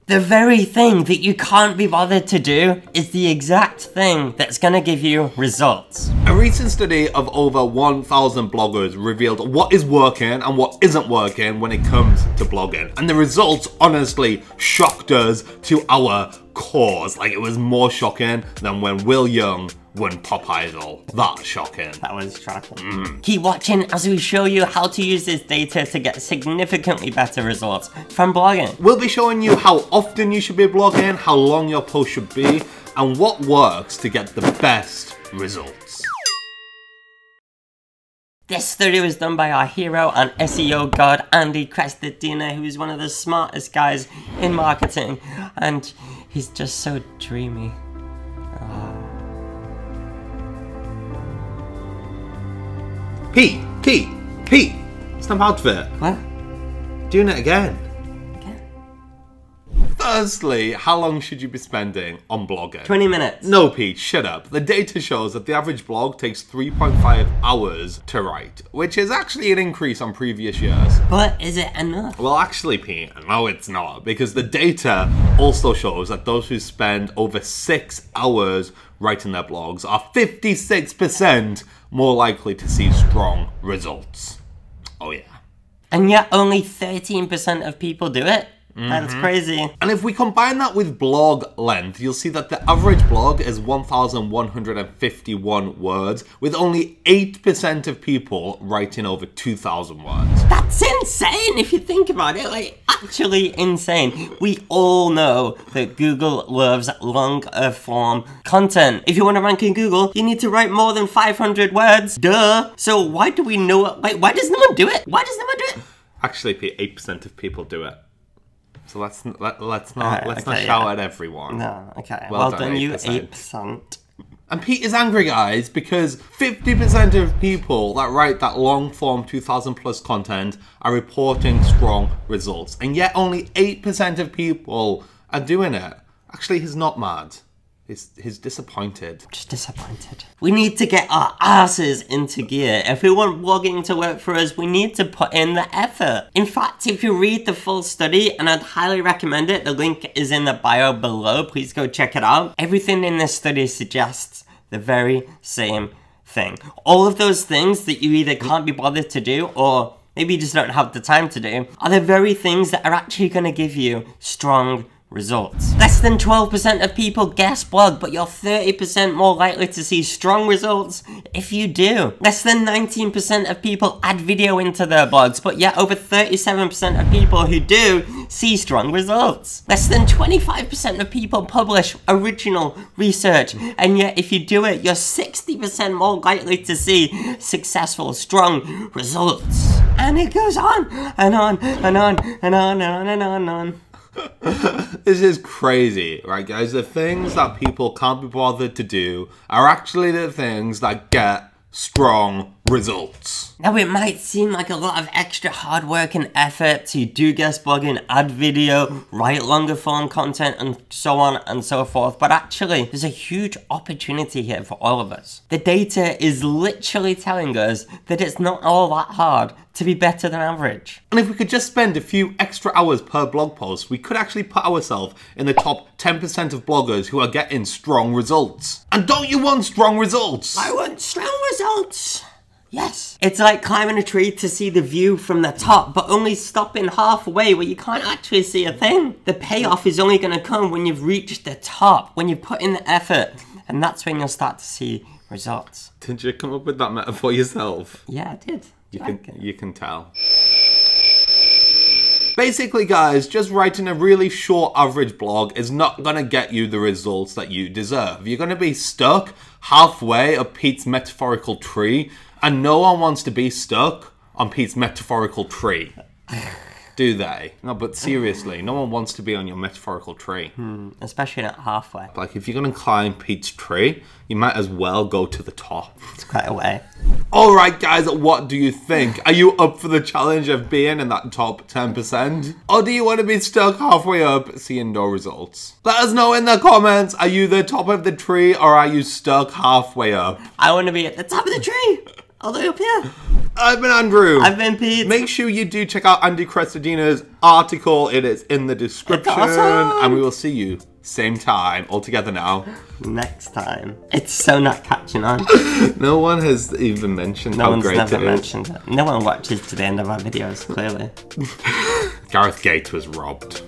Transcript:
The very thing that you can't be bothered to do is the exact thing that's gonna give you results. A recent study of over 1,000 bloggers revealed what is working and what isn't working when it comes to blogging. And the results honestly shocked us to our cores. Like, it was more shocking than when Will Young won Pop Idol. That's shocking. That was shocking. Keep watching as we show you how to use this data to get significantly better results from blogging. We'll be showing you how often you should be blogging, how long your post should be, and what works to get the best results. This study was done by our hero and SEO god, Andy Crestodina, who is one of the smartest guys in marketing, and he's just so dreamy. Pete, snap out of it. What? Doing it again. Again? Firstly, how long should you be spending on blogging? 20 minutes. No, Pete, shut up. The data shows that the average blog takes 3.5 hours to write, which is actually an increase on previous years. But is it enough? Well, actually, Pete, no, it's not, because the data also shows that those who spend over 6 hours writing their blogs are 56% more likely to see strong results. Oh yeah. And yet only 13% of people do it? That's crazy. And if we combine that with blog length, you'll see that the average blog is 1,151 words, with only 8% of people writing over 2,000 words. That's insane if you think about it, like, actually insane. We all know that Google loves longer form content. If you want to rank in Google, you need to write more than 500 words, duh. So why do we know it? Like, why does no one do it? Why does no one do it? Actually, Pete, 8% of people do it. So let's not shout at everyone. No, okay. Well Well done, done, you 8%. 8%. And Pete is angry, guys, because 50% of people that write that long-form 2,000 plus content are reporting strong results. And yet only 8% of people are doing it. Actually, he's not mad. He's disappointed. Just disappointed. We need to get our asses into gear. If we want blogging to work for us, we need to put in the effort. In fact, if you read the full study, and I'd highly recommend it, the link is in the bio below, please go check it out. Everything in this study suggests the very same thing. All of those things that you either can't be bothered to do, or maybe you just don't have the time to do, are the very things that are actually going to give you strong results. Less than 12% of people guess blog, but you're 30% more likely to see strong results if you do. Less than 19% of people add video into their blogs, but yet over 37% of people who do see strong results. Less than 25% of people publish original research, and yet if you do it, you're 60% more likely to see successful, strong results. And it goes on and on and on and on and on and on and on. This is crazy, right, guys? The things that people can't be bothered to do are actually the things that get strong results. Now, it might seem like a lot of extra hard work and effort to do guest blogging, add video, write longer form content, and so on and so forth, but actually, there's a huge opportunity here for all of us. The data is literally telling us that it's not all that hard to be better than average. And if we could just spend a few extra hours per blog post, we could actually put ourselves in the top 10% of bloggers who are getting strong results. And don't you want strong results? I want strong results! Yes. It's like climbing a tree to see the view from the top, but only stopping halfway where you can't actually see a thing. The payoff is only going to come when you've reached the top, when you've put in the effort, and that's when you'll start to see results. Did you come up with that metaphor yourself? Yeah, I did. You can tell. Basically, guys, just writing a really short average blog is not going to get you the results that you deserve. You're going to be stuck halfway up Pete's metaphorical tree, and no one wants to be stuck on Pete's metaphorical tree. Do they? No, but seriously, no one wants to be on your metaphorical tree. Especially not halfway. Like, if you're going to climb Pete's tree, you might as well go to the top. It's quite a way. Alright guys, what do you think? Are you up for the challenge of being in that top 10%? Or do you want to be stuck halfway up seeing no results? Let us know in the comments, are you the top of the tree or are you stuck halfway up? I want to be at the top of the tree! I'll do up here. I've been Andrew. I've been Pete. Make sure you do check out Andy Crestodina's article. It is in the description. Awesome. And we will see you same time, all together now. Next time. It's so not catching on. No one has even mentioned how great it is. No one's never mentioned it. No one watches to the end of our videos, clearly. Gareth Gates was robbed.